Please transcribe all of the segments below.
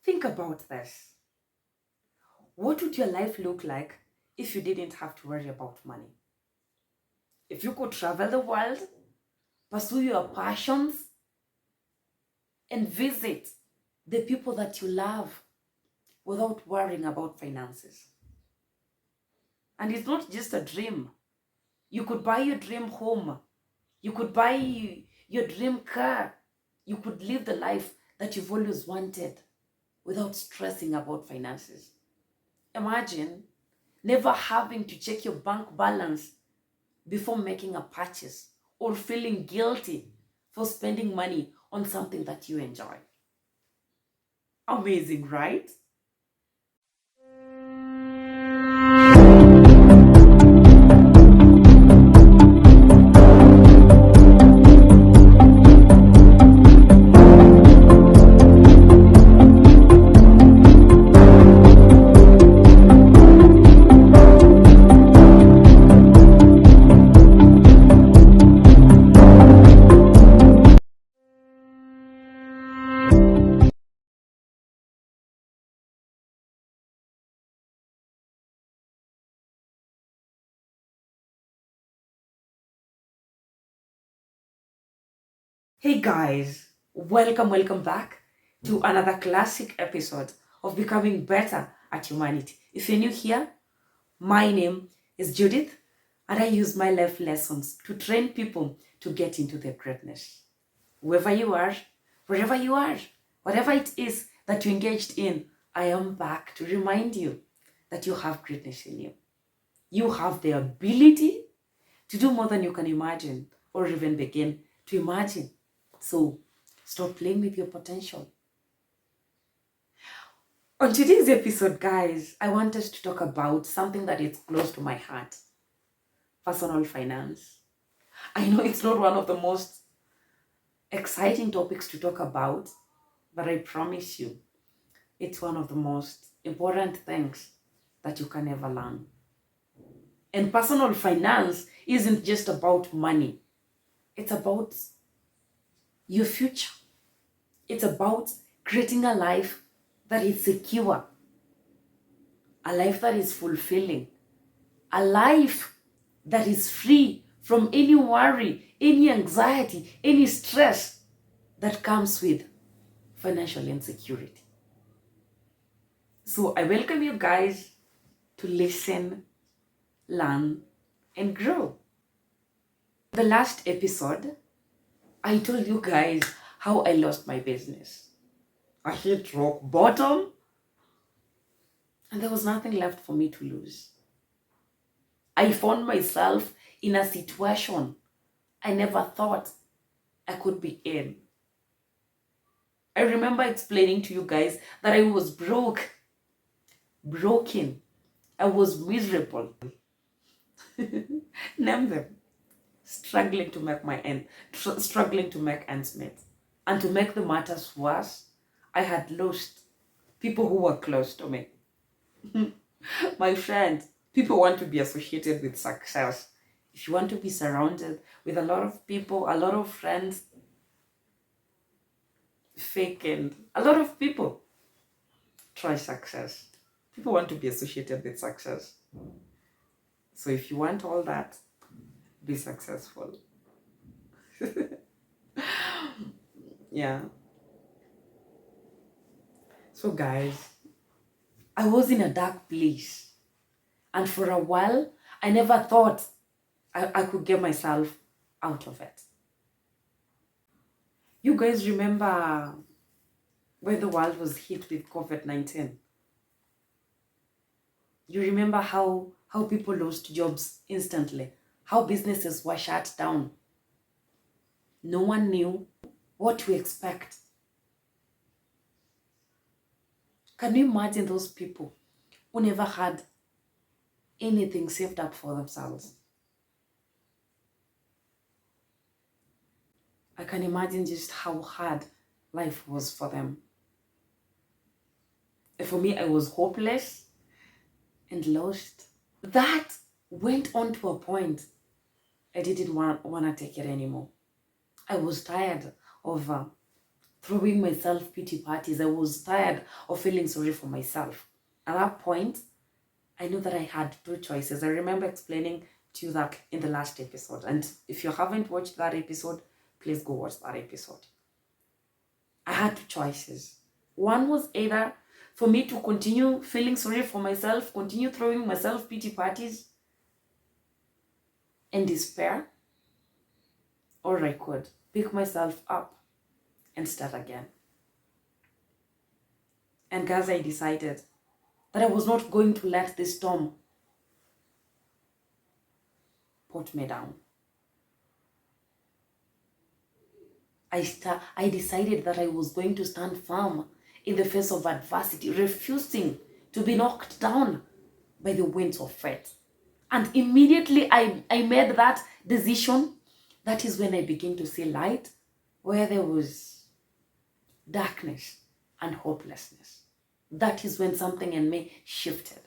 Think about this. What would your life look like if you didn't have to worry about money? If you could travel the world, pursue your passions, and visit the people that you love without worrying about finances. And it's not just a dream. You could buy your dream home. You could buy your dream car. You could live the life that you've always wanted without stressing about finances. Imagine never having to check your bank balance before making a purchase or feeling guilty for spending money on something that you enjoy. Amazing, right? Hey guys, welcome back to another classic episode of Becoming Better at Humanity. If you're new here, my name is Judith, and I use my life lessons to train people to get into their greatness. Whoever you are, wherever you are, whatever it is that you're engaged in, I am back to remind you that you have greatness in you. You have the ability to do more than you can imagine or even begin to imagine. So stop playing with your potential. On today's episode, guys, I want us to talk about something that is close to my heart: personal finance. I know it's not one of the most exciting topics to talk about, but I promise you, it's one of the most important things that you can ever learn. And personal finance isn't just about money, it's about your future. It's about creating a life that is secure, a life that is fulfilling, a life that is free from any worry, any anxiety, any stress that comes with financial insecurity. So I welcome you guys to listen, learn, and grow. The last episode, I told you guys how I lost my business. I hit rock bottom and there was nothing left for me to lose. I found myself in a situation I never thought I could be in. I remember explaining to you guys that I was broken. I was miserable. Name them. Struggling to make struggling to make ends meet. And to make the matters worse, I had lost people who were close to me. My friends, people want to be associated with success. If you want to be surrounded with a lot of people, a lot of friends, fake and a lot of people, try success. People want to be associated with success. So if you want all that, be successful. Yeah. So guys, I was in a dark place. And for a while, I never thought I could get myself out of it. You guys remember when the world was hit with COVID-19? You remember how people lost jobs instantly, how businesses were shut down. No one knew what to expect. Can you imagine those people who never had anything saved up for themselves? I can imagine just how hard life was for them. And for me, I was hopeless and lost. That went on to a point I didn't want to take it anymore. I was tired of throwing myself pity parties. I was tired of feeling sorry for myself. At that point, I knew that I had two choices. I remember explaining to you that in the last episode. And if you haven't watched that episode, please go watch that episode. I had two choices. One was either for me to continue feeling sorry for myself, continue throwing myself pity parties and despair, or I could pick myself up and start again. And guys, I decided that I was not going to let this storm put me down. I decided that I was going to stand firm in the face of adversity, refusing to be knocked down by the winds of fate. And immediately I made that decision. That is when I began to see light where there was darkness and hopelessness. That is when something in me shifted.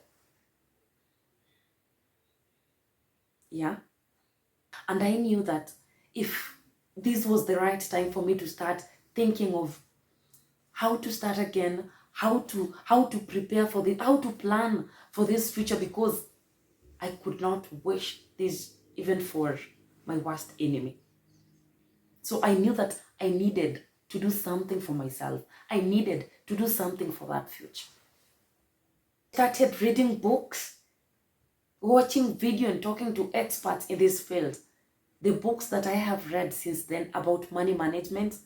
Yeah. And I knew that if this was the right time for me to start thinking of how to start again, how to prepare for this, how to plan for this future, because I could not wish this even for my worst enemy. So I knew that I needed to do something for myself. I needed to do something for that future. Started reading books, watching video and talking to experts in this field. The books that I have read since then about money management,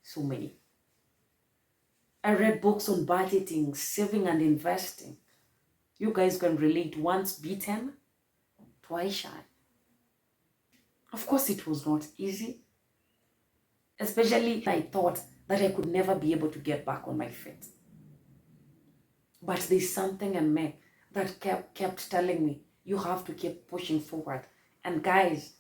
so many. I read books on budgeting, saving and investing. You guys can relate. Once beaten, twice shy. Of course, it was not easy. Especially I thought that I could never be able to get back on my feet. But there's something in me that kept telling me, you have to keep pushing forward. And guys,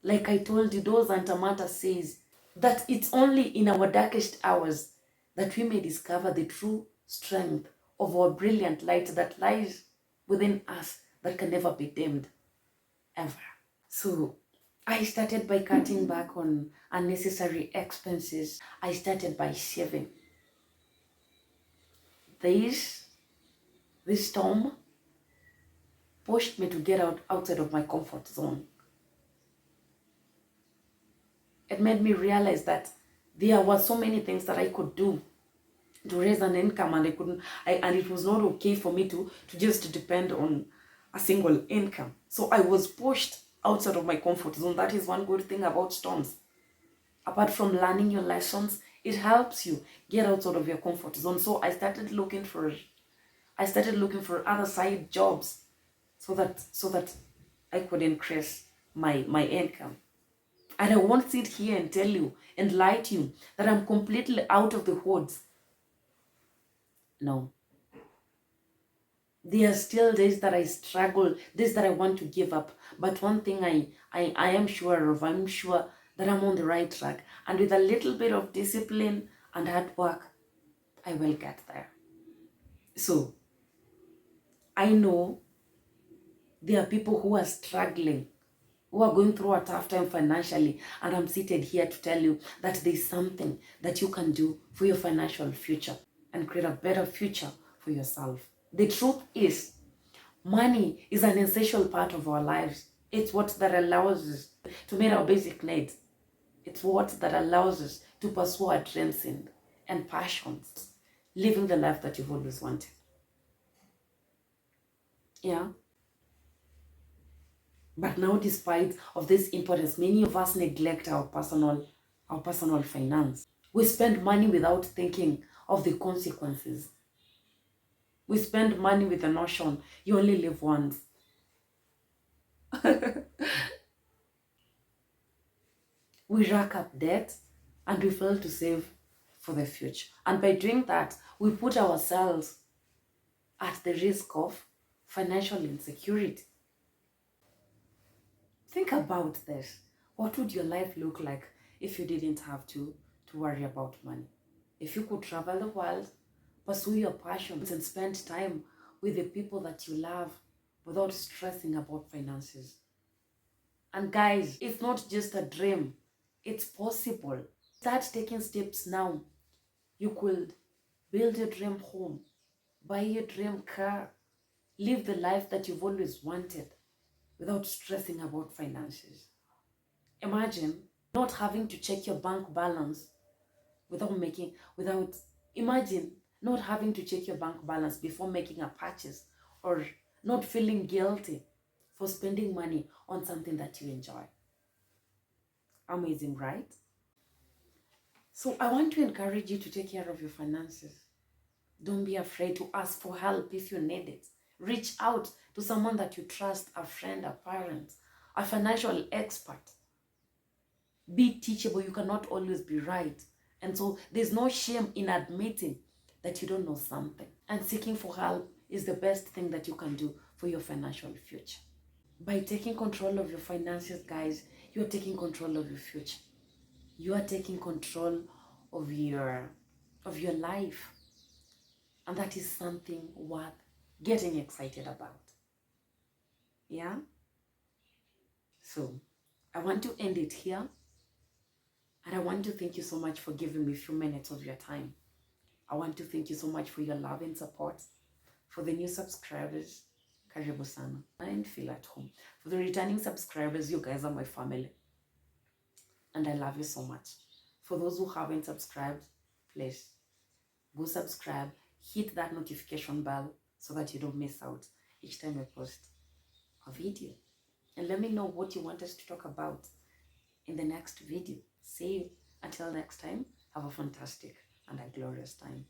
like I told you, Dos Antamata says that it's only in our darkest hours that we may discover the true strength of our brilliant light that lies within us that can never be dimmed, ever. So I started by cutting back on unnecessary expenses. I started by saving. This storm pushed me to get outside of my comfort zone. It made me realize that there were so many things that I could do to raise an income, and and it was not okay for me to just depend on a single income. So I was pushed outside of my comfort zone. That is one good thing about storms. Apart from learning your lessons, it helps you get outside of your comfort zone. So I started looking for other side jobs so that I could increase my income. And I won't sit here and tell you and lie to you that I'm completely out of the woods. No. There are still days that I struggle, days that I want to give up. But one thing I am sure of, I'm sure that I'm on the right track. And with a little bit of discipline and hard work, I will get there. So, I know there are people who are struggling, who are going through a tough time financially, and I'm seated here to tell you that there's something that you can do for your financial future and create a better future for yourself. The truth is, money is an essential part of our lives. It's what that allows us to meet our basic needs. It's what that allows us to pursue our dreams and passions, living the life that you've always wanted. Yeah. But now, despite of this importance, many of us neglect our personal finance. We spend money without thinking of the consequences. We spend money with the notion you only live once. We rack up debt and we fail to save for the future. And by doing that, we put ourselves at the risk of financial insecurity. Think about this. What would your life look like if you didn't have to worry about money? If you could travel the world, pursue your passions, and spend time with the people that you love without stressing about finances. And guys, it's not just a dream, it's possible. Start taking steps now You could build your dream home, buy your dream car, live the life that you've always wanted without stressing about finances. Imagine not having to check your bank balance without imagine not having to check your bank balance before making a purchase, or not feeling guilty for spending money on something that you enjoy. Amazing, right? So I want to encourage you to take care of your finances. Don't be afraid to ask for help if you need it. Reach out to someone that you trust, a friend, a parent, a financial expert. Be teachable. You cannot always be right. And so there's no shame in admitting that you don't know something. And seeking for help is the best thing that you can do for your financial future. By taking control of your finances, guys, you're taking control of your future. You are taking control of your life. And that is something worth getting excited about. Yeah? So I want to end it here. And I want to thank you so much for giving me a few minutes of your time. I want to thank you so much for your love and support. For the new subscribers, karibu sana. And feel at home. For the returning subscribers, you guys are my family. And I love you so much. For those who haven't subscribed, please go subscribe. Hit that notification bell so that you don't miss out each time I post a video. And let me know what you want us to talk about in the next video. See you. Until next time, have a fantastic and a glorious time.